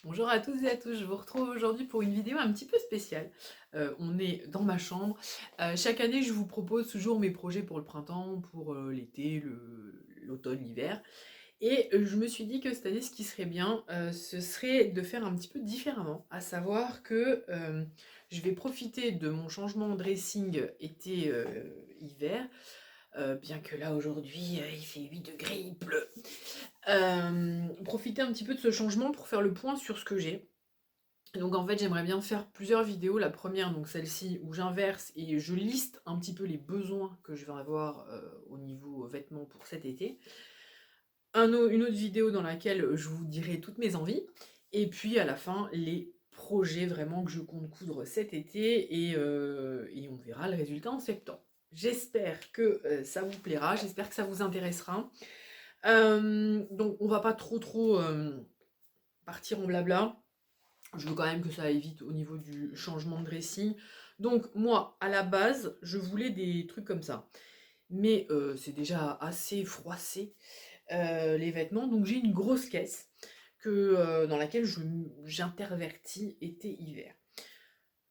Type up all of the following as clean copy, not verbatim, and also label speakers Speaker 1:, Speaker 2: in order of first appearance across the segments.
Speaker 1: Bonjour à tous et à tous, je vous retrouve aujourd'hui pour une vidéo un petit peu spéciale. On est dans ma chambre. Chaque année, je vous propose toujours mes projets pour le printemps, pour l'été, l'automne, l'hiver. Et je me suis dit que cette année, ce qui serait bien, ce serait de faire un petit peu différemment. À savoir que je vais profiter de mon changement de dressing été-hiver, bien que là aujourd'hui, il fait 8 degrés, il pleut. Profiter un petit peu de ce changement pour faire le point sur ce que j'ai. Donc en fait, j'aimerais bien faire plusieurs vidéos. La première, donc celle-ci, où j'inverse et je liste un petit peu les besoins que je vais avoir au niveau vêtements pour cet été. Une autre vidéo dans laquelle je vous dirai toutes mes envies. Et puis à la fin, les projets vraiment que je compte coudre cet été et on verra le résultat en septembre. J'espère que ça vous plaira, j'espère que ça vous intéressera. Donc on va pas trop partir en blabla. Je veux quand même que ça aille vite au niveau du changement de dressing. Donc moi, à la base, je voulais des trucs comme ça. Mais c'est déjà assez froissé, les vêtements. Donc j'ai une grosse caisse dans laquelle j'intervertis été-hiver.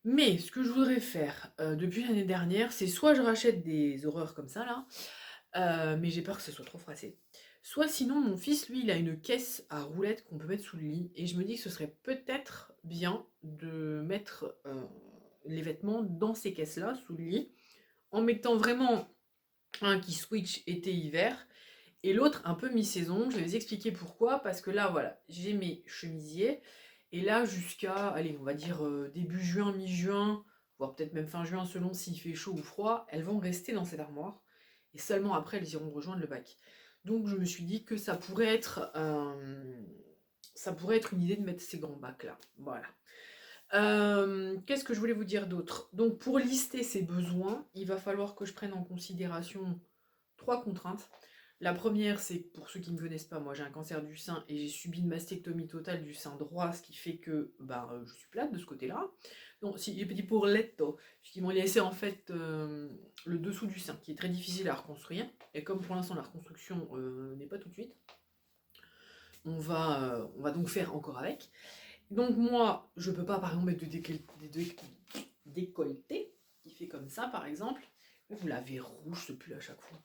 Speaker 1: Mais ce que je voudrais faire depuis l'année dernière, c'est soit je rachète des horreurs comme ça là, mais j'ai peur que ce soit trop froissé. Soit sinon, mon fils, lui, il a une caisse à roulettes qu'on peut mettre sous le lit, et je me dis que ce serait peut-être bien de mettre les vêtements dans ces caisses-là, sous le lit, en mettant vraiment un qui switch été-hiver, et l'autre un peu mi-saison. Je vais vous expliquer pourquoi, parce que là, voilà, j'ai mes chemisiers, et là, jusqu'à, allez, on va dire début juin, mi-juin, voire peut-être même fin juin, selon s'il fait chaud ou froid, elles vont rester dans cette armoire, et seulement après, elles iront rejoindre le bac. Donc je me suis dit que ça pourrait être une idée de mettre ces grands bacs là. Voilà. Qu'est-ce que je voulais vous dire d'autre? Donc pour lister ces besoins, il va falloir que je prenne en considération trois contraintes. La première, c'est que pour ceux qui ne me connaissent pas, moi j'ai un cancer du sein et j'ai subi une mastectomie totale du sein droit, ce qui fait que je suis plate de ce côté-là. Donc si j'ai petit pour letto, puisqu'ils m'ont laissé en fait le dessous du sein, qui est très difficile à reconstruire. Et comme pour l'instant la reconstruction n'est pas tout de suite, on va donc faire encore avec. Donc moi, je peux pas par exemple mettre décolleté, qui fait comme ça par exemple. Vous l'avez rouge, ce pull à chaque fois.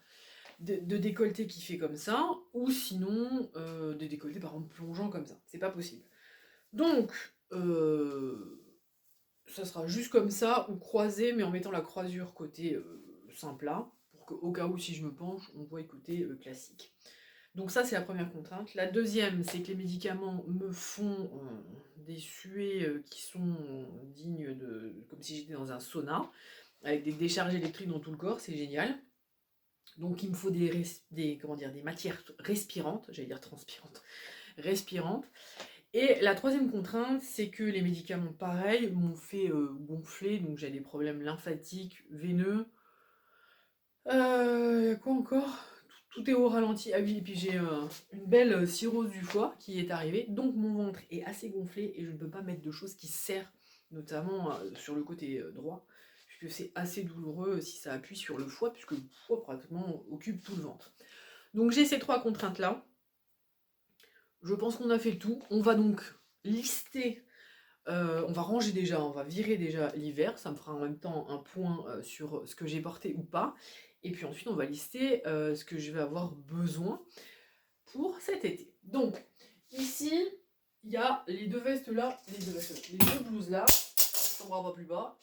Speaker 1: De décolleté qui fait comme ça, ou sinon des décolletés par exemple plongeant comme ça. C'est pas possible. Donc, ça sera juste comme ça, ou croisé, mais en mettant la croisure côté simple là, pour qu'au cas où si je me penche, on voit côté classique. Donc ça, c'est la première contrainte. La deuxième, c'est que les médicaments me font des suées qui sont dignes de... comme si j'étais dans un sauna, avec des décharges électriques dans tout le corps, c'est génial. Donc il me faut des matières respirantes, j'allais dire transpirantes, respirantes. Et la troisième contrainte, c'est que les médicaments, pareil, m'ont fait gonfler, donc j'ai des problèmes lymphatiques, veineux. Y a quoi encore? Tout est au ralenti. Ah oui, et puis j'ai une belle cirrhose du foie qui est arrivée, donc mon ventre est assez gonflé et je ne peux pas mettre de choses qui serrent, notamment sur le côté droit, puisque c'est assez douloureux si ça appuie sur le foie, puisque le foie pratiquement occupe tout le ventre. Donc j'ai ces trois contraintes-là. Je pense qu'on a fait le tout. On va donc lister, on va ranger déjà, on va virer déjà l'hiver, ça me fera en même temps un point sur ce que j'ai porté ou pas. Et puis ensuite, on va lister ce que je vais avoir besoin pour cet été. Donc, ici, il y a les deux vestes là, les deux blouses là, on va pas plus bas.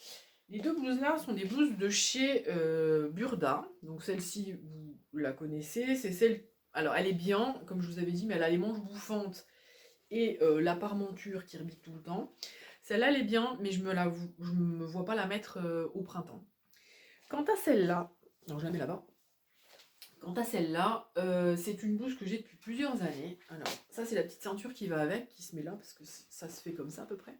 Speaker 1: Les deux blouses là sont des blouses de chez Burda. Donc celle-ci, vous la connaissez, c'est celle... Alors elle est bien, comme je vous avais dit, mais elle a les manches bouffantes et la parmenture qui rebique tout le temps. Celle-là, elle est bien, mais je me vois pas la mettre au printemps. Quant à celle-là, non, je la mets là-bas. Quant à celle-là, c'est une blouse que j'ai depuis plusieurs années. Alors, ça, c'est la petite ceinture qui va avec, qui se met là, parce que ça se fait comme ça à peu près.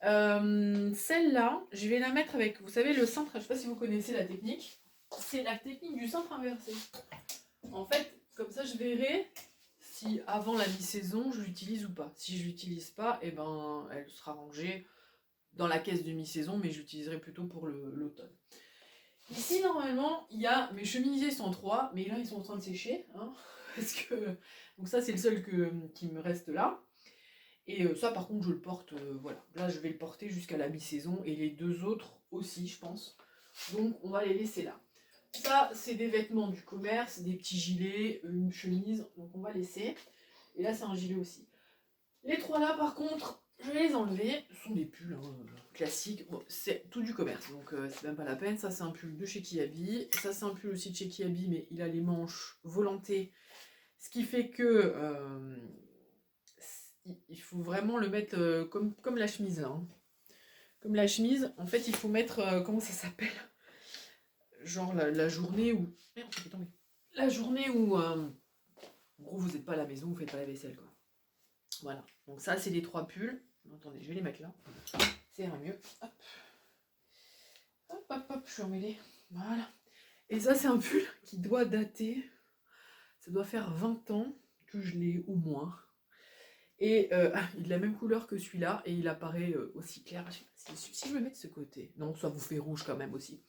Speaker 1: Celle-là, je vais la mettre avec, vous savez, le cintre, je sais pas si vous connaissez la technique, c'est la technique du cintre inversé. En fait, comme ça, je verrai si avant la mi-saison, je l'utilise ou pas. Si je l'utilise pas, eh ben, elle sera rangée dans la caisse de mi-saison, mais j'utiliserai plutôt pour l'automne. Ici, normalement, il y a mes chemisiers sont trois, mais là, ils sont en train de sécher, hein, parce que... Donc ça, c'est le seul qui me reste là. Et ça par contre je le porte, voilà. Là je vais le porter jusqu'à la mi-saison et les 2 autres aussi je pense. Donc on va les laisser là. Ça c'est des vêtements du commerce, des petits gilets, une chemise, donc on va laisser. Et là c'est un gilet aussi. Les 3 là par contre, je vais les enlever. Ce sont des pulls classiques. Bon, c'est tout du commerce, donc c'est même pas la peine. Ça c'est un pull de chez Kiabi. Ça c'est un pull aussi de chez Kiabi, mais il a les manches volantées. Ce qui fait que il faut vraiment le mettre comme la chemise là. Hein. Comme la chemise, en fait il faut mettre, comment ça s'appelle? Genre la journée où... Merde, ça fait tomber. La journée où... en gros vous n'êtes pas à la maison, vous faites pas la vaisselle quoi. Voilà, donc ça c'est les 3 pulls. Attendez, je vais les mettre là. Ça ira mieux. Hop. Hop, hop, hop, je suis emmêlée. Voilà. Et ça c'est un pull qui doit dater. Ça doit faire 20 ans que je l'ai au moins. Et il est de la même couleur que celui-là et il apparaît aussi clair. Je sais pas si je le mets de ce côté. Non, ça vous fait rouge quand même aussi.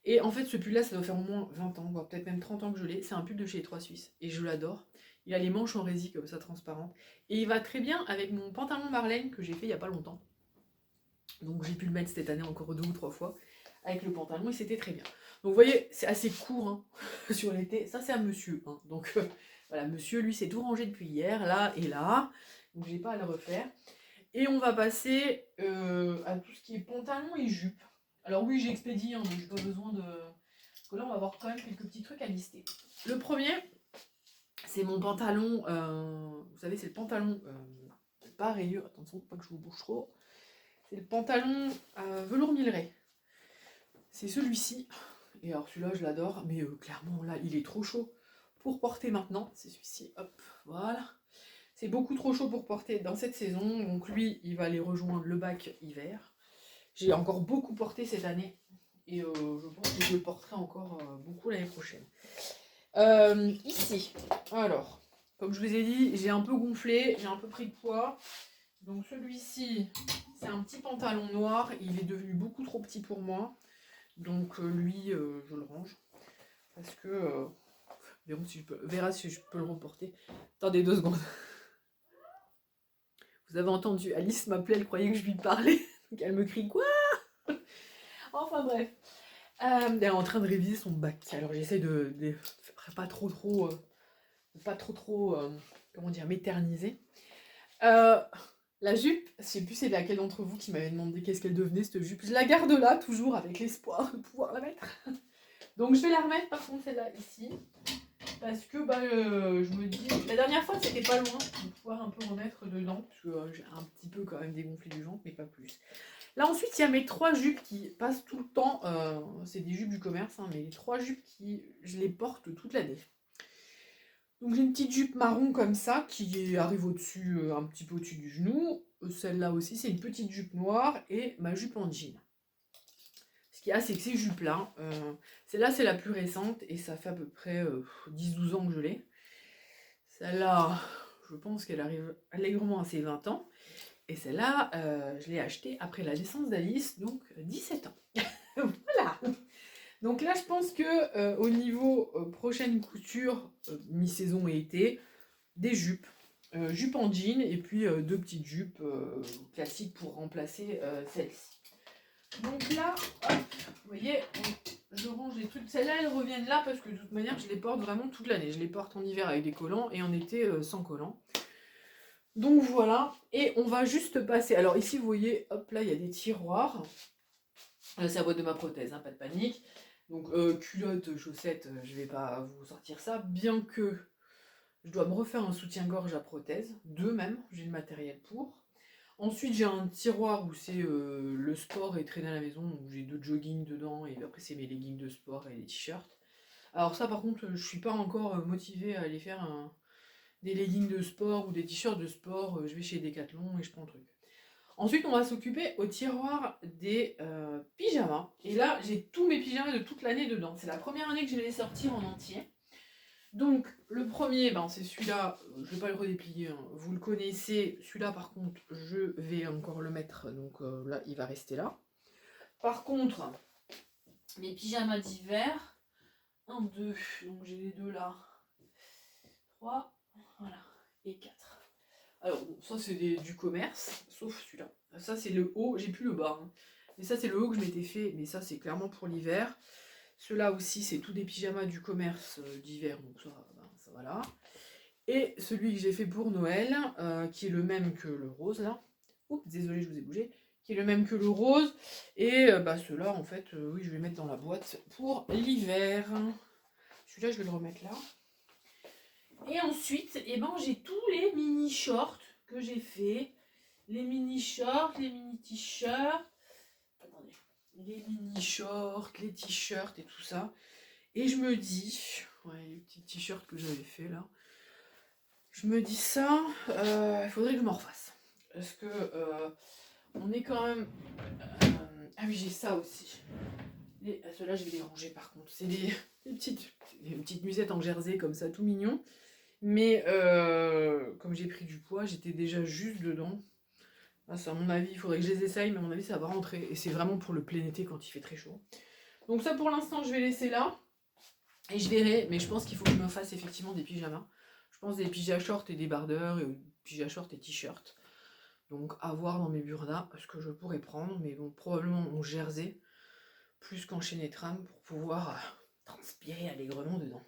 Speaker 1: Et en fait, ce pull-là, ça doit faire au moins 20 ans, voire peut-être même 30 ans que je l'ai. C'est un pull de chez les 3 Suisses et je l'adore. Il a les manches en résille comme ça, transparentes. Et il va très bien avec mon pantalon Marlène que j'ai fait il n'y a pas longtemps. Donc j'ai pu le mettre cette année encore 2 ou 3 fois avec le pantalon et c'était très bien. Donc vous voyez, c'est assez court hein, sur l'été. Ça, c'est un monsieur. Hein. Donc voilà, monsieur, lui, c'est tout rangé depuis hier, là et là. Donc j'ai pas à le refaire. Et on va passer à tout ce qui est pantalon et jupe. Alors oui, j'ai expédié, hein, donc j'ai pas besoin de... Parce que là, on va avoir quand même quelques petits trucs à lister. Le premier, c'est mon pantalon... vous savez, c'est le pantalon... pas rayure, attention, pas que je vous bouge trop. C'est le pantalon velours Milleray. C'est celui-ci. Et alors celui-là, je l'adore, mais clairement, là, il est trop chaud pour porter maintenant. C'est celui-ci, hop, voilà. C'est beaucoup trop chaud pour porter dans cette saison, donc lui, il va aller rejoindre le bac hiver. J'ai encore beaucoup porté cette année, et je pense que je le porterai encore beaucoup l'année prochaine. Ici, alors, comme je vous ai dit, j'ai un peu gonflé, j'ai un peu pris de poids. Donc celui-ci, c'est un petit pantalon noir, il est devenu beaucoup trop petit pour moi. Donc lui, je le range, parce que... verra si je peux le reporter. Attendez 2 secondes. Vous avez entendu, Alice m'appelait, elle croyait que je lui parlais. Donc elle me crie quoi? Enfin bref. Elle est en train de réviser son bac. Alors j'essaie de pas trop comment dire, m'éterniser. La jupe, je sais plus c'est laquelle d'entre vous qui m'avait demandé qu'est-ce qu'elle devenait cette jupe. Je la garde là toujours avec l'espoir de pouvoir la mettre. Donc je vais la remettre par contre celle-là ici. Parce que je me dis, la dernière fois c'était pas loin de pouvoir un peu remettre dedans, parce que j'ai un petit peu quand même dégonflé du ventre, mais pas plus. Là ensuite il y a mes 3 jupes qui passent tout le temps, c'est des jupes du commerce, hein, mais les 3 jupes qui, je les porte toute l'année. Donc j'ai une petite jupe marron comme ça, qui arrive au-dessus, un petit peu au-dessus du genou. Celle-là aussi c'est une petite jupe noire, et ma jupe en jean. Ce qu'il y a, c'est que ces jupes-là, celle-là c'est la plus récente et ça fait à peu près 10-12 ans que je l'ai. Celle-là, je pense qu'elle arrive allègrement à ses 20 ans. Et celle-là, je l'ai achetée après la naissance d'Alice, donc 17 ans. Voilà. Donc là, je pense que au niveau prochaine couture, mi-saison et été, des jupes. Jupes en jean et puis 2 petites jupes classiques pour remplacer celle-ci. Donc là, hop, vous voyez, je range les trucs. Celles-là, elles reviennent là parce que de toute manière, je les porte vraiment toute l'année. Je les porte en hiver avec des collants et en été sans collants. Donc voilà, et on va juste passer. Alors ici, vous voyez, hop, là, il y a des tiroirs. Là, c'est la boîte de ma prothèse, hein, pas de panique. Donc culottes, chaussettes, je vais pas vous sortir ça, bien que je dois me refaire un soutien-gorge à prothèse, 2 même, j'ai le matériel pour. Ensuite, j'ai un tiroir où c'est le sport et traîner à la maison, où j'ai 2 joggings dedans, et après c'est mes leggings de sport et les t-shirts. Alors ça, par contre, je suis pas encore motivée à aller faire des leggings de sport ou des t-shirts de sport. Je vais chez Decathlon et je prends le truc. Ensuite, on va s'occuper au tiroir des pyjamas. Et là, j'ai tous mes pyjamas de toute l'année dedans. C'est la première année que je vais les sortir en entier. Donc le premier, c'est celui-là, je ne vais pas le redéplier, hein, vous le connaissez. Celui-là par contre, je vais encore le mettre, donc là il va rester là. Par contre, mes pyjamas d'hiver, 1, 2, donc j'ai les 2 là, 3, voilà, et 4. Alors, bon, ça c'est du commerce, sauf celui-là. Ça c'est le haut, j'ai plus le bas. Hein. Mais ça c'est le haut que je m'étais fait, mais ça c'est clairement pour l'hiver. Ceux-là aussi, c'est tous des pyjamas du commerce d'hiver, donc ça, ben, ça va là. Et celui que j'ai fait pour Noël, qui est le même que le rose là. Oups, désolé, je vous ai bougé. Qui est le même que le rose. Et bah, ceux-là, en fait, oui, je vais mettre dans la boîte pour l'hiver. Celui-là, je vais le remettre là. Et ensuite, eh ben, j'ai tous les mini-shorts que j'ai fait. Les mini-shorts, les mini-t-shirts. Attendez. Les mini-shorts, les t-shirts et tout ça. Et je me dis, ouais, les petits t-shirts que j'avais fait là. Je me dis ça, il faudrait que je m'en refasse. Parce que on est quand même. Ah oui, j'ai ça aussi. Ceux-là, je vais les ranger par contre. C'est des petites musettes en jersey comme ça, tout mignon. Mais comme j'ai pris du poids, j'étais déjà juste dedans. Ah, ça, à mon avis, il faudrait que je les essaye, mais à mon avis, ça va rentrer. Et c'est vraiment pour le plein été quand il fait très chaud. Donc ça, pour l'instant, je vais laisser là. Et je verrai, mais je pense qu'il faut que je me fasse effectivement des pyjamas. Je pense des pyjamas shorts et des bardeurs, et pyjamas shorts et t-shirts. Donc à voir dans mes burdas ce que je pourrais prendre, mais bon, probablement en jersey, plus qu'en chaîne et tram pour pouvoir transpirer allègrement dedans.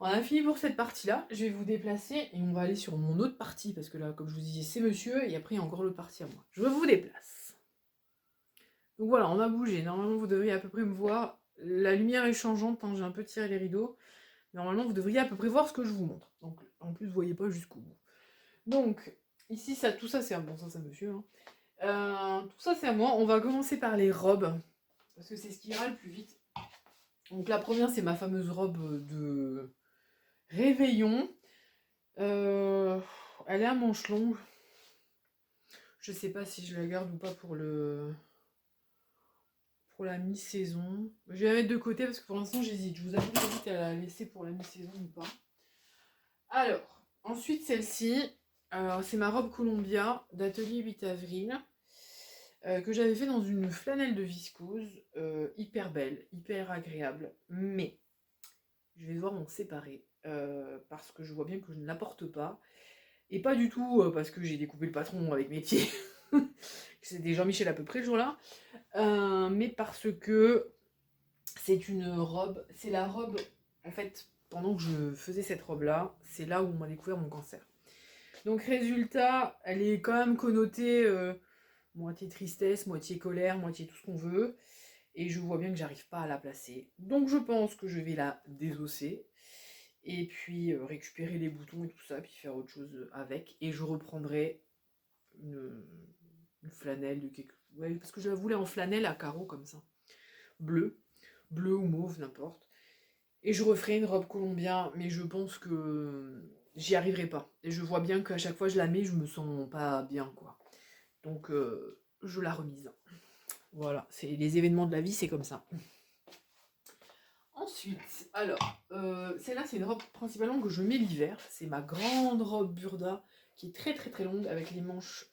Speaker 1: On a fini pour cette partie-là, je vais vous déplacer et on va aller sur mon autre partie, parce que là, comme je vous disais, c'est monsieur, et après il y a encore l'autre partie à moi. Je vous déplace. Donc voilà, on a bougé, normalement vous devriez à peu près me voir. La lumière est changeante, hein, j'ai un peu tiré les rideaux. Normalement, vous devriez à peu près voir ce que je vous montre. Donc, en plus, vous voyez pas jusqu'au bout. Donc, ici, tout ça, c'est à bon, ça, c'est monsieur. Hein. Tout ça, c'est à moi. On va commencer par les robes. Parce que c'est ce qui ira le plus vite. Donc, la première, c'est ma fameuse robe de réveillon. Elle est à manches longues. Je sais pas si je la garde ou pas pour la mi-saison. Je vais la mettre de côté parce que pour l'instant, j'hésite. Je vous avoue que j'hésite à la laisser pour la mi-saison ou pas. Alors, ensuite celle-ci, c'est ma robe Columbia d'atelier 8 avril que j'avais fait dans une flanelle de viscose, hyper belle, hyper agréable, mais je vais devoir m'en séparer parce que je vois bien que je ne la porte pas, et pas du tout parce que j'ai découpé le patron avec mes pieds, c'était Jean-Michel à peu près le jour-là, mais parce que c'est une robe, c'est la robe, en fait, pendant que je faisais cette robe-là, c'est là où on m'a découvert mon cancer. Donc résultat, elle est quand même connotée moitié tristesse, moitié colère, moitié tout ce qu'on veut. Et je vois bien que j'arrive pas à la placer. Donc je pense que je vais la désosser. Et puis récupérer les boutons et tout ça, puis faire autre chose avec. Et je reprendrai une flanelle de quelque... Ouais, parce que je la voulais en flanelle à carreaux comme ça. Bleu ou mauve, n'importe. Et je referai une robe Columbia, mais je pense que j'y arriverai pas. Et je vois bien qu'à chaque fois que je la mets, je me sens pas bien, quoi. Donc, je la remise. Voilà, c'est les événements de la vie, c'est comme ça. Ensuite, alors, celle-là, c'est une robe principalement que je mets l'hiver. C'est ma grande robe Burda, qui est très très très longue, avec les manches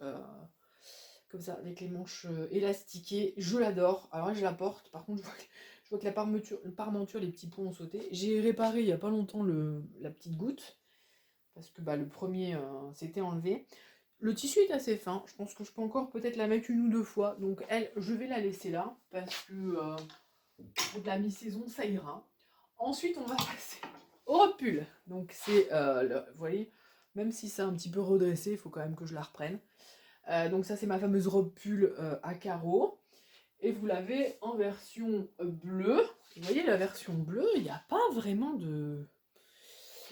Speaker 1: comme ça, avec les manches élastiquées. Je l'adore. Alors là, je la porte. Par contre, je vois que la parmenture, les petits points ont sauté. J'ai réparé il n'y a pas longtemps la petite goutte, parce que bah, le premier s'était enlevé. Le tissu est assez fin, je pense que je peux encore peut-être la mettre une ou deux fois, donc elle, je vais la laisser là, parce que pour la mi-saison, ça ira. Ensuite, on va passer au robe pull. Donc c'est, vous voyez, même si c'est un petit peu redressé, il faut quand même que je la reprenne. Donc ça, c'est ma fameuse robe pull à carreaux. Et vous l'avez en version bleue. Vous voyez, la version bleue, il n'y a pas vraiment de...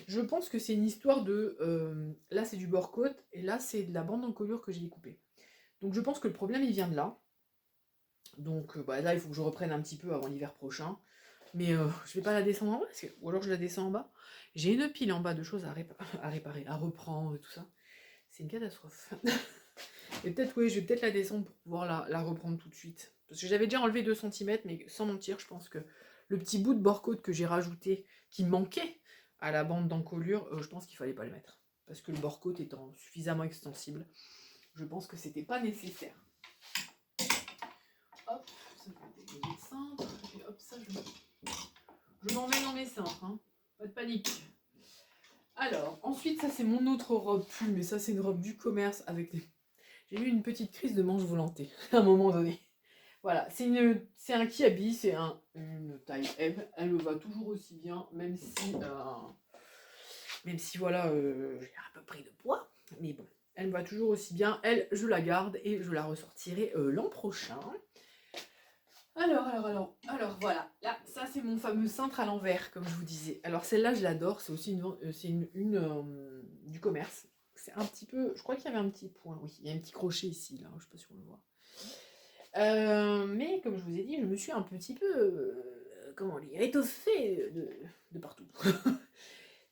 Speaker 1: Je pense que c'est une histoire de... là, c'est du bord-côte, et là, c'est de la bande d'encolure que j'ai découpée. Donc je pense que le problème, il vient de là. Donc bah, là, il faut que je reprenne un petit peu avant l'hiver prochain. Mais je vais pas la descendre en bas, ou alors je la descends en bas. J'ai une pile en bas de choses à réparer, à reprendre, tout ça. C'est une catastrophe. Et peut-être, oui, je vais peut-être la descendre pour pouvoir la reprendre tout de suite. Parce que j'avais déjà enlevé 2 cm, mais sans mentir, je pense que le petit bout de bord-côte que j'ai rajouté, qui manquait à la bande d'encolure, je pense qu'il fallait pas le mettre. Parce que le bord-côte étant suffisamment extensible, je pense que c'était pas nécessaire. Hop, ça je vais déposer le cintre, et hop, ça je m'en mets dans mes cintres, hein. Pas de panique. Alors, ensuite, ça c'est mon autre robe pull, mais ça c'est une robe du commerce avec des... J'ai eu une petite crise de manche volantée à un moment donné. Voilà, c'est un kiabi, c'est une taille M. Elle me va toujours aussi bien, même si voilà, j'ai un peu pris de poids. Mais bon, elle me va toujours aussi bien. Elle, je la garde et je la ressortirai l'an prochain. Alors, voilà. Là, ça, c'est mon fameux cintre à l'envers, comme je vous disais. Alors, celle-là, je l'adore. C'est aussi du commerce. C'est un petit peu... Je crois qu'il y avait un petit point. Oui, il y a un petit crochet ici, là. Je sais pas si on le voit. Mais, comme je vous ai dit, je me suis un petit peu... comment dire, étoffée de partout.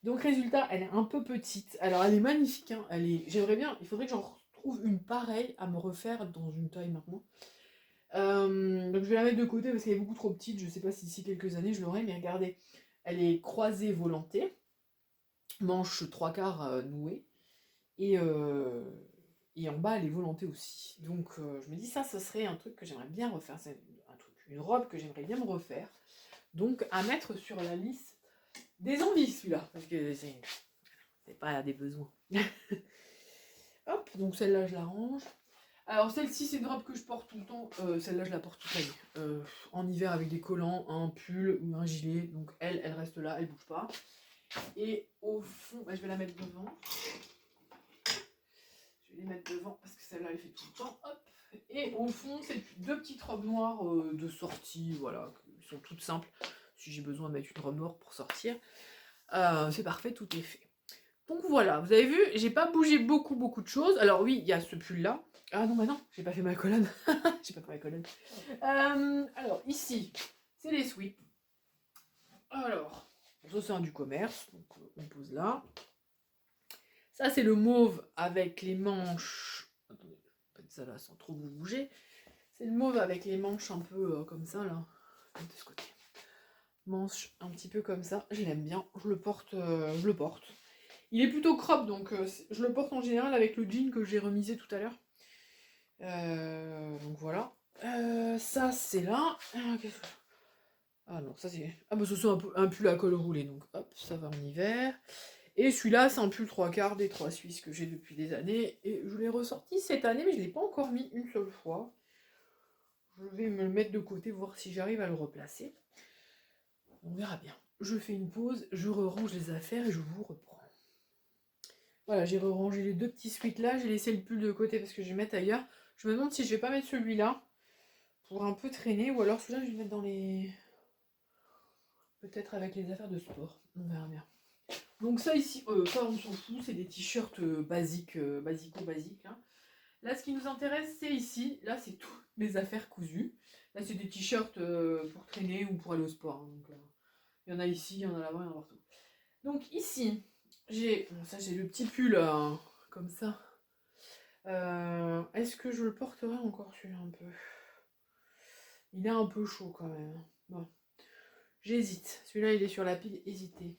Speaker 1: Donc, résultat, elle est un peu petite. Alors, elle est magnifique. Hein. J'aimerais bien... Il faudrait que j'en retrouve une pareille à me refaire dans une taille maintenant. Donc je vais la mettre de côté parce qu'elle est beaucoup trop petite. Je sais pas si d'ici quelques années je l'aurai, mais regardez, elle est croisée volantée, manche 3/4 nouée, et, et en bas elle est volantée aussi. Donc je me dis ça serait un truc que j'aimerais bien refaire. C'est une robe que j'aimerais bien me refaire. Donc à mettre sur la liste des envies celui-là, parce que c'est pas des besoins. Hop, donc celle-là je la range. Alors celle-ci c'est une robe que je porte tout le temps, celle-là je la porte toute l'année. En hiver avec des collants, un pull ou un gilet, donc elle reste là, elle bouge pas. Et au fond, je vais la mettre devant. Je vais les mettre devant parce que celle-là elle fait tout le temps, hop. Et au fond c'est deux petites robes noires de sortie, voilà, qui sont toutes simples. Si j'ai besoin de mettre une robe noire pour sortir, c'est parfait, tout est fait. Donc voilà, vous avez vu, j'ai pas bougé beaucoup de choses. Alors oui, il y a ce pull là. Ah non, bah non, j'ai pas fait ma colonne. J'ai pas fait ma colonne. Alors ici, c'est les sweeps. Alors, ça c'est un du commerce, donc on pose là. Ça c'est le mauve avec les manches. Attendez, je vais mettre ça là sans trop vous bouger. C'est le mauve avec les manches un peu comme ça là. De ce côté. Manche un petit peu comme ça, je l'aime bien. Je le porte. Il est plutôt crop, donc je le porte en général avec le jean que j'ai remisé tout à l'heure. Donc voilà. Ça c'est là. Ah non, ça c'est... Ah bah ce sont un pull à col roulé, donc hop, ça va en hiver. Et celui-là, c'est un pull 3/4 des 3 Suisses que j'ai depuis des années. Et je l'ai ressorti cette année, mais je ne l'ai pas encore mis une seule fois. Je vais me le mettre de côté, voir si j'arrive à le replacer. On verra bien. Je fais une pause, je range les affaires et je vous reprends. Voilà, j'ai rangé les deux petits sweats là, j'ai laissé le pull de côté parce que je vais mettre ailleurs. Je me demande si je vais pas mettre celui-là pour un peu traîner, ou alors celui-là je vais le mettre dans les... Peut-être avec les affaires de sport, on verra bien. Donc ça ici, ça on s'en fout, c'est des t-shirts basiques, basico-basiques. Hein. Là ce qui nous intéresse c'est ici, là c'est toutes mes affaires cousues. Là c'est des t-shirts pour traîner ou pour aller au sport. Hein. Donc il y en a ici, il y en a là-bas, il y en a partout. Donc ici, j'ai le petit pull comme ça. Est-ce que je le porterai encore celui-là un peu? Il est un peu chaud quand même. Bon. J'hésite. Celui-là il est sur la pile, hésiter.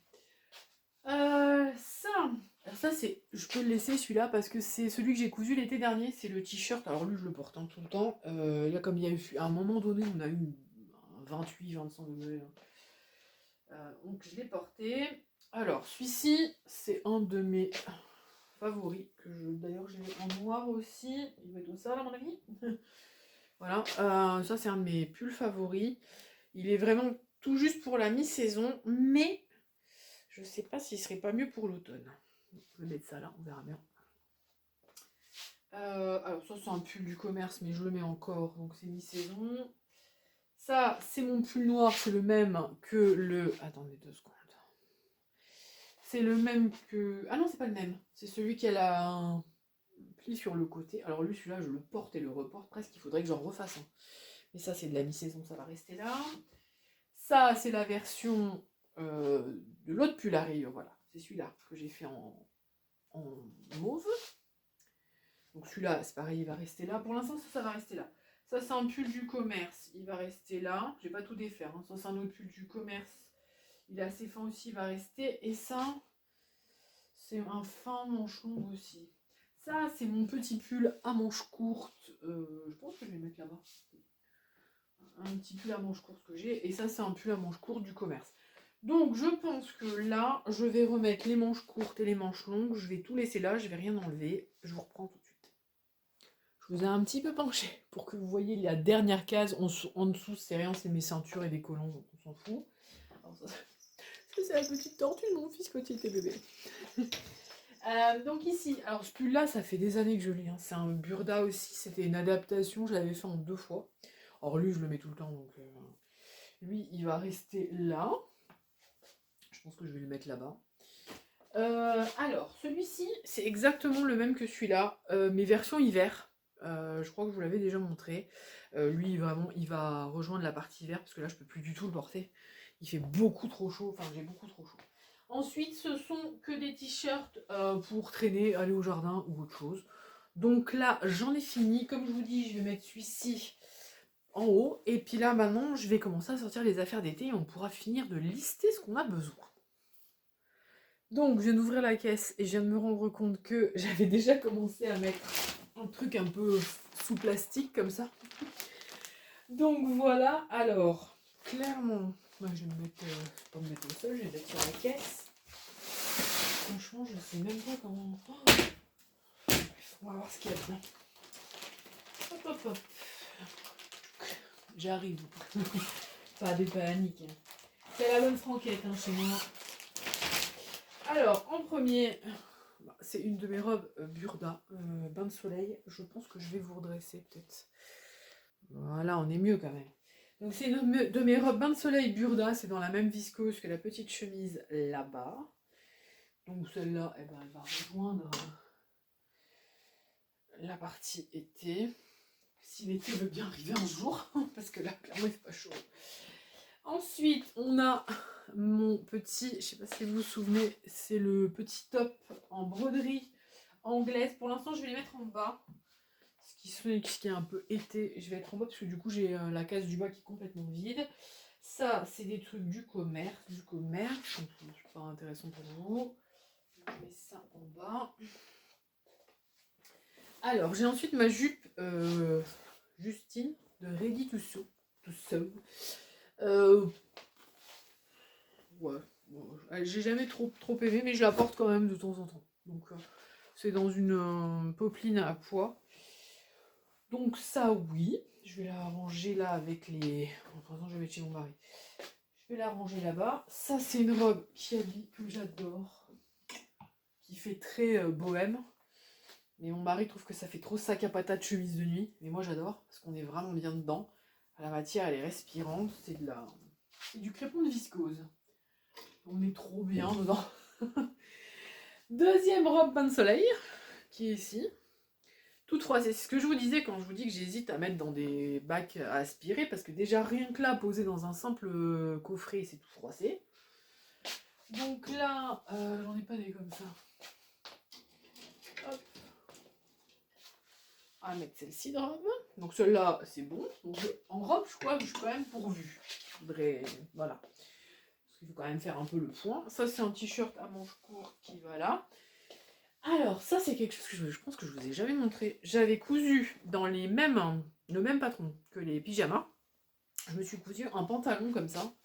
Speaker 1: Ça c'est... Je peux le laisser celui-là parce que c'est celui que j'ai cousu l'été dernier. C'est le t-shirt. Alors lui je le porte tout le temps. Là comme il y a eu... À un moment donné on a eu 28-25 degrés. Donc je l'ai porté. Alors celui-ci c'est un de mes favoris. D'ailleurs j'ai en noir aussi. Il va être au sale à mon avis. Voilà. Ça c'est un de mes pulls favoris. Il est vraiment tout juste pour la mi-saison. Mais... je sais pas s'il serait pas mieux pour l'automne. Je vais mettre ça là, on verra bien. Alors ça c'est un pull du commerce, mais je le mets encore, donc c'est mi-saison. Ça c'est mon pull noir, c'est le même que le... Attendez 2 secondes. C'est le même que... Ah non, c'est pas le même. C'est celui qui a un pli sur le côté. Alors lui, celui-là, je le porte et le reporte presque. Il faudrait que j'en refasse un. Mais ça, c'est de la mi-saison, ça va rester là. Ça, c'est la version de l'autre pull à rayures, voilà. C'est celui-là que j'ai fait en mauve. Donc celui-là, c'est pareil, il va rester là. Pour l'instant, ça va rester là. Ça, c'est un pull du commerce, il va rester là. Je vais pas tout défaire. Hein. Ça, c'est un autre pull du commerce. Il est assez fin aussi, il va rester. Et ça, c'est un fin manche longue aussi. Ça, c'est mon petit pull à manches courtes. Je pense que je vais le mettre là-bas. Un petit pull à manches courtes que j'ai. Et ça, c'est un pull à manches courtes du commerce. Donc je pense que là, je vais remettre les manches courtes et les manches longues. Je vais tout laisser là, je vais rien enlever. Je vous reprends tout de suite. Je vous ai un petit peu penché pour que vous voyez la dernière case. En dessous, c'est rien, c'est mes ceintures et des collants, donc on s'en fout. Alors, ça, c'est la petite tortue de mon fils quand il était bébé. Donc ici, alors ce pull là, ça fait des années que je l'ai. Hein. C'est un Burda aussi, c'était une adaptation, je l'avais fait en 2 fois. Alors lui, je le mets tout le temps, donc lui, il va rester là. Je pense que je vais le mettre là-bas. Alors, celui-ci, c'est exactement le même que celui-là, mais version hiver. Je crois que je vous l'avais déjà montré. Lui, vraiment, il va rejoindre la partie hiver, parce que là, je peux plus du tout le porter. Il fait beaucoup trop chaud, enfin, j'ai beaucoup trop chaud. Ensuite, ce sont que des t-shirts pour traîner, aller au jardin ou autre chose. Donc là, j'en ai fini. Comme je vous dis, je vais mettre celui-ci en haut. Et puis là, maintenant, je vais commencer à sortir les affaires d'été et on pourra finir de lister ce qu'on a besoin. Donc, je viens d'ouvrir la caisse et je viens de me rendre compte que j'avais déjà commencé à mettre un truc un peu sous plastique comme ça. Donc voilà, alors, clairement, moi je vais me mettre, pas me mettre au sol, je vais mettre sur la caisse. Franchement, je sais même pas comment. Oh, bref, on va voir ce qu'il y a dedans. Hop, hop, hop. J'arrive. Pas de panique. C'est la bonne franquette hein, chez moi. Alors, en premier, c'est une de mes robes Burda, bain de soleil. Je pense que je vais vous redresser peut-être. Voilà, on est mieux quand même. Donc c'est une de mes robes bain de soleil Burda, c'est dans la même viscose que la petite chemise là-bas. Donc celle-là, eh ben, elle va rejoindre la partie été. Si l'été veut bien arriver un jour, parce que là, clairement, il fait pas chaud. Ensuite, on a mon petit, je sais pas si vous vous souvenez, c'est le petit top en broderie anglaise. Pour l'instant, je vais les mettre en bas. Ce qui est un peu été, je vais être en bas parce que du coup, j'ai la case du bas qui est complètement vide. Ça, c'est des trucs du commerce, donc c'est pas intéressant pour vous. Je mets ça en bas. Alors, j'ai ensuite ma jupe Justine de Ready to Sew. Ouais, bon, j'ai jamais trop aimé, mais je la porte quand même de temps en temps. Donc, c'est dans une popeline à pois. Donc, ça, oui. Je vais la ranger là avec les. Enfin, je vais mettre chez mon mari. Je vais la ranger là-bas. Ça, c'est une robe qui habille que j'adore, qui fait très bohème. Mais mon mari trouve que ça fait trop sac à patate chemise de nuit. Mais moi, j'adore parce qu'on est vraiment bien dedans. La matière, elle est respirante. C'est du crépon de viscose. On est trop bien dedans. Deuxième robe bain de soleil, qui est ici. Toute froissée. C'est ce que je vous disais quand je vous dis que j'hésite à mettre dans des bacs à aspirer, parce que déjà rien que là, posé dans un simple coffret, c'est tout froissé. Donc là, j'en ai pas des comme ça. Hop. On va mettre celle-ci de robe. Donc celle-là, c'est bon. Donc, en robe, je crois que je suis quand même pourvue. Je voudrais. Voilà. Parce qu'il faut quand même faire un peu le point. Ça, c'est un t-shirt à manches courtes qui va là. Alors, ça, c'est quelque chose que je pense que je vous ai jamais montré. J'avais cousu dans le même patron que les pyjamas. Je me suis cousu un pantalon comme ça,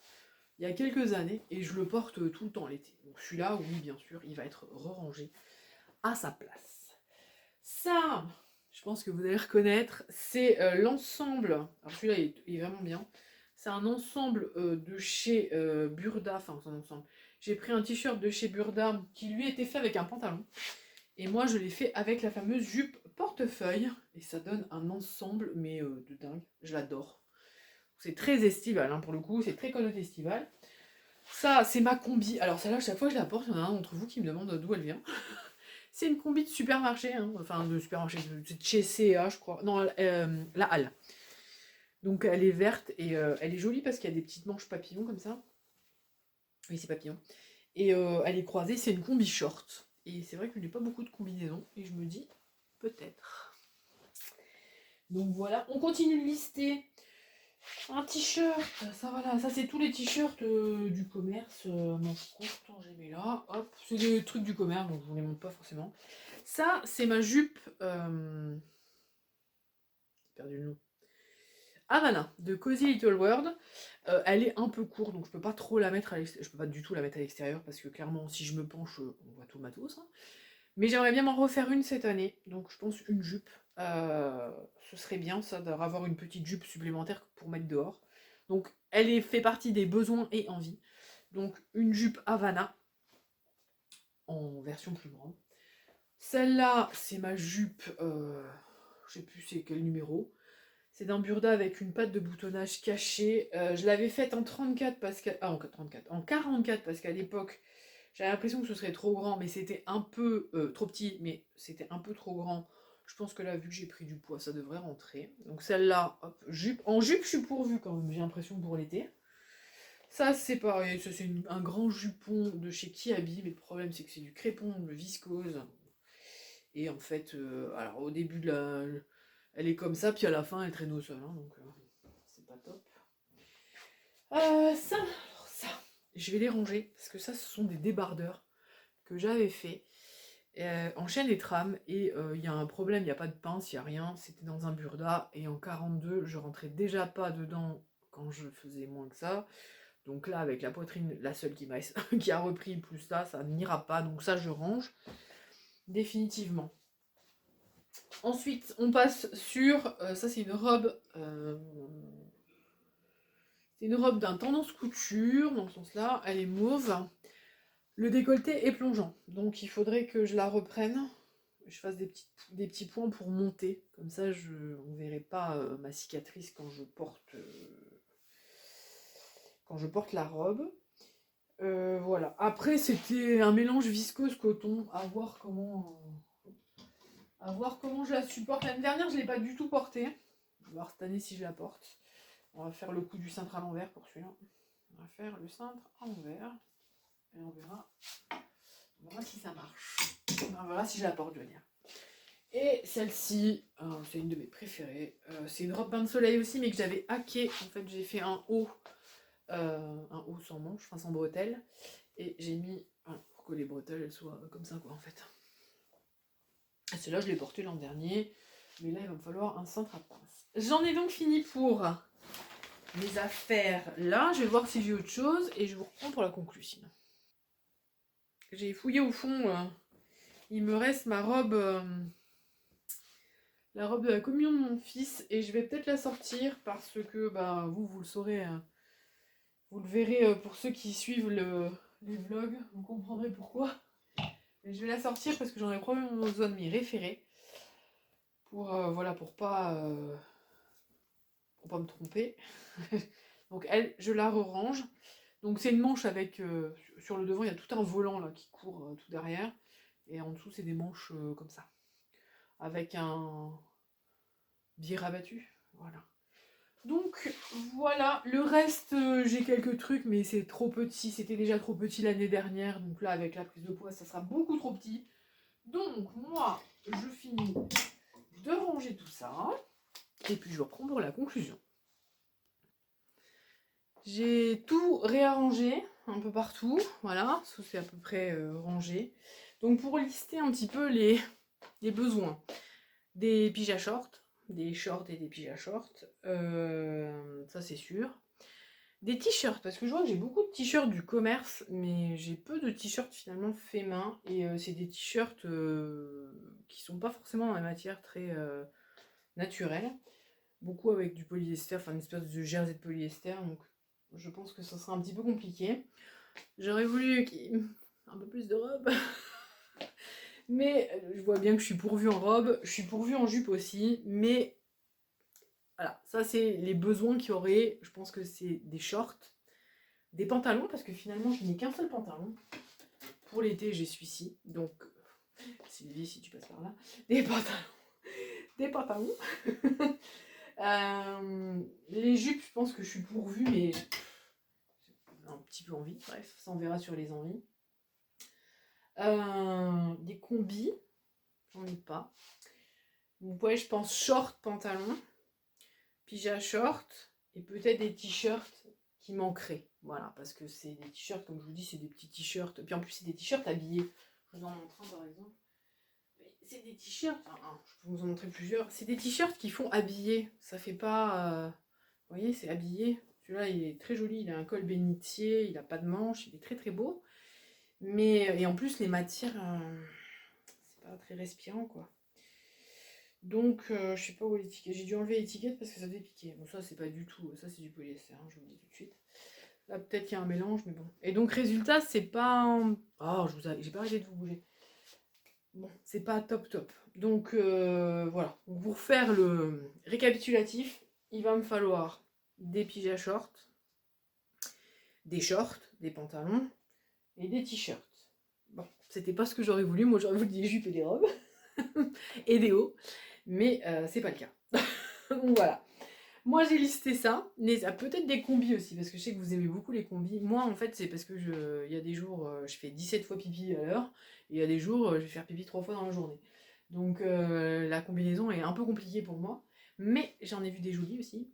Speaker 1: il y a quelques années, et je le porte tout le temps l'été. Donc celui-là, oui, bien sûr, il va être rangé à sa place. Ça, je pense que vous allez reconnaître, c'est l'ensemble. Alors celui-là, il est vraiment bien. C'est un ensemble de chez Burda, enfin, c'est un ensemble. J'ai pris un t-shirt de chez Burda qui lui était fait avec un pantalon. Et moi, je l'ai fait avec la fameuse jupe portefeuille. Et ça donne un ensemble, mais de dingue. Je l'adore. C'est très estival, hein, pour le coup. C'est très connoté estival. Ça, c'est ma combi. Alors celle-là, chaque fois que je la porte, il y en a un d'entre vous qui me demande d'où elle vient. C'est une combi de supermarché. Hein, enfin, de supermarché. De chez CA, je crois. Non, la Halle. Donc elle est verte et elle est jolie parce qu'il y a des petites manches papillons comme ça. Oui, c'est papillon. Et elle est croisée, c'est une combi short. Et c'est vrai que je n'ai pas beaucoup de combinaisons. Et je me dis, peut-être. Donc voilà, on continue de lister. Un t-shirt, ça voilà, ça c'est tous les t-shirts du commerce, manches courtes, j'ai mis là, hop, c'est des trucs du commerce, donc je vous les montre pas forcément. Ça, c'est ma jupe, j'ai perdu le nom. Havana de Cozy Little World. Elle est un peu courte, donc je peux pas trop la mettre à l'extérieur. Je peux pas du tout la mettre à l'extérieur parce que clairement, si je me penche, on voit tout le matos, hein. Mais j'aimerais bien m'en refaire une cette année, donc je pense une jupe. Ce serait bien ça d'avoir une petite jupe supplémentaire pour mettre dehors. Donc fait partie des besoins et envies. Donc une jupe Havana en version plus grande. Celle-là, c'est ma jupe, je sais plus c'est quel numéro. C'est d'un burda avec une patte de boutonnage cachée. Je l'avais faite en 34 parce qu'à... Ah, en 34. En 44 parce qu'à l'époque, j'avais l'impression que ce serait trop grand, mais c'était un peu... trop petit, mais c'était un peu trop grand. Je pense que là, vu que j'ai pris du poids, ça devrait rentrer. Donc celle-là, hop, jupe. En jupe, je suis pourvue quand même, j'ai l'impression pour l'été. Ça, c'est pareil, ça c'est un grand jupon de chez Kiabi, mais le problème c'est que c'est du crépon de viscose. Et en fait, alors au début elle est comme ça, puis à la fin elle traîne au sol, hein, donc c'est pas top. Ça, je vais les ranger, parce que ça ce sont des débardeurs que j'avais fait en chaîne et trame, et il y a un problème, il n'y a pas de pince, il n'y a rien, c'était dans un burda, et en 42, je rentrais déjà pas dedans quand je faisais moins que ça. Donc là, avec la poitrine, la seule qui qui a repris, plus ça n'ira pas, donc ça je range définitivement. Ensuite, on passe sur, ça c'est une robe d'un tendance couture, dans ce sens-là, elle est mauve. Le décolleté est plongeant, donc il faudrait que je la reprenne, je fasse des petits points pour monter, comme ça on ne verrait pas ma cicatrice quand je porte la robe. Voilà. Après, c'était un mélange viscose-coton, à voir comment je la supporte. L'année dernière, je ne l'ai pas du tout portée. On va voir cette année si je la porte. On va faire le coup du cintre à l'envers pour celui-là. On va faire le cintre à l'envers. Et on verra si ça marche. On verra si je la porte, je veux dire. Et celle-ci, c'est une de mes préférées. C'est une robe bain de soleil aussi, mais que j'avais hacké. En fait, j'ai fait un haut sans manche, enfin sans bretelles. Et j'ai mis, pour que les bretelles elles soient comme ça, quoi, en fait. Et celle-là, je l'ai portée l'an dernier. Mais là, il va me falloir un cintre à pince. J'en ai donc fini pour mes affaires là. Je vais voir si j'ai autre chose et je vous reprends pour la conclusion. J'ai fouillé au fond. Il me reste ma robe, la robe de la communion de mon fils, et je vais peut-être la sortir parce que vous le saurez, vous le verrez pour ceux qui suivent les vlogs, vous comprendrez pourquoi. Mais je vais la sortir parce que j'en ai probablement besoin de m'y référer pour pas me tromper. Donc elle, je la re-range. Donc c'est une manche avec, sur le devant, il y a tout un volant là qui court tout derrière. Et en dessous, c'est des manches comme ça. Avec un biais rabattu. Voilà. Donc voilà, le reste, j'ai quelques trucs, mais c'est trop petit. C'était déjà trop petit l'année dernière. Donc là, avec la prise de poids, ça sera beaucoup trop petit. Donc moi, je finis de ranger tout ça. Et puis je reprends pour la conclusion. J'ai tout réarrangé un peu partout, voilà, c'est à peu près rangé. Donc pour lister un petit peu les besoins, des pyjamas shorts, des shorts et des pyjamas shorts, ça c'est sûr. Des t-shirts, parce que je vois que j'ai beaucoup de t-shirts du commerce, mais j'ai peu de t-shirts finalement faits main, et c'est des t-shirts qui sont pas forcément dans la matière très naturelle, beaucoup avec du polyester, enfin une espèce de jersey de polyester, donc je pense que ça sera un petit peu compliqué. J'aurais voulu un peu plus de robe. Mais je vois bien que je suis pourvue en robe, je suis pourvue en jupe aussi, mais voilà, ça c'est les besoins qu'il y aurait. Je pense que c'est des shorts, des pantalons, parce que finalement je n'ai qu'un seul pantalon. Pour l'été j'ai celui-ci, donc Sylvie si tu passes par là, des pantalons. Les jupes, je pense que je suis pourvue, mais j'ai un petit peu envie, bref, ça on verra sur les envies. Des combis, j'en ai pas. Donc ouais, je pense short, pantalon, pyjama short, et peut-être des t-shirts qui manqueraient. Voilà, parce que c'est des t-shirts, comme je vous dis, c'est des petits t-shirts. Puis en plus, c'est des t-shirts habillés. Je vous en montre un par exemple. C'est des t-shirts, je peux vous en montrer plusieurs. C'est des t-shirts qui font habiller. Ça fait pas Vous voyez, c'est habillé. Celui-là, il est très joli, il a un col bénitier, il n'a pas de manches, il est très très beau. Mais, et en plus, les matières, c'est pas très respirant, quoi. Donc, je sais pas où est l'étiquette. J'ai dû enlever l'étiquette parce que ça faisait piquer. Bon, ça, c'est pas du tout. Ça, c'est du polyester, hein, je vous le dis tout de suite. Là, peut-être qu'il y a un mélange, mais bon. Et donc, résultat, c'est pas. Oh, j'ai pas arrêté de vous bouger. Bon, c'est pas top top. Donc, voilà. Donc, pour faire le récapitulatif, il va me falloir des pyjamas shorts, des shorts, des pantalons et des t-shirts. Bon, c'était pas ce que j'aurais voulu. Moi, j'aurais voulu des jupes et des robes et des hauts. Mais c'est pas le cas. Donc voilà. Moi j'ai listé ça, mais peut-être des combis aussi, parce que je sais que vous aimez beaucoup les combis. Moi en fait c'est parce que il y a des jours je fais 17 fois pipi à l'heure, et il y a des jours je vais faire pipi 3 fois dans la journée. Donc la combinaison est un peu compliquée pour moi, mais j'en ai vu des jolis aussi.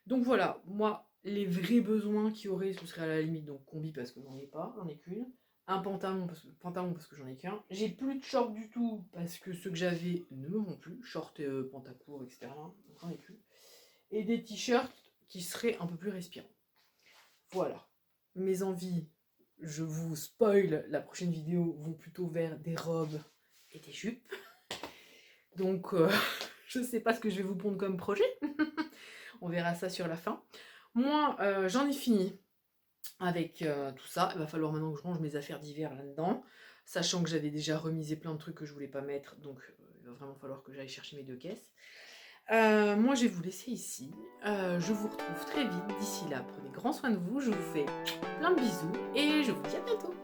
Speaker 1: Donc voilà, moi les vrais besoins qu'il y aurait, ce serait à la limite donc combi parce que j'en ai pas, j'en ai qu'une. Un pantalon parce que j'en ai qu'un. J'ai plus de shorts du tout parce que ceux que j'avais ne me vont plus. Shorts, pantacourt, etc. Donc j'en ai plus. Et des t-shirts qui seraient un peu plus respirants. Voilà. Mes envies, je vous spoil, la prochaine vidéo vont plutôt vers des robes et des jupes. Donc je sais pas ce que je vais vous pondre comme projet. On verra ça sur la fin. Moi, j'en ai fini avec tout ça. Il va falloir maintenant que je range mes affaires d'hiver là-dedans. Sachant que j'avais déjà remisé plein de trucs que je voulais pas mettre. Donc il va vraiment falloir que j'aille chercher mes 2 caisses. Moi, je vais vous laisser ici. Je vous retrouve très vite. D'ici là, prenez grand soin de vous. Je vous fais plein de bisous et je vous dis à bientôt.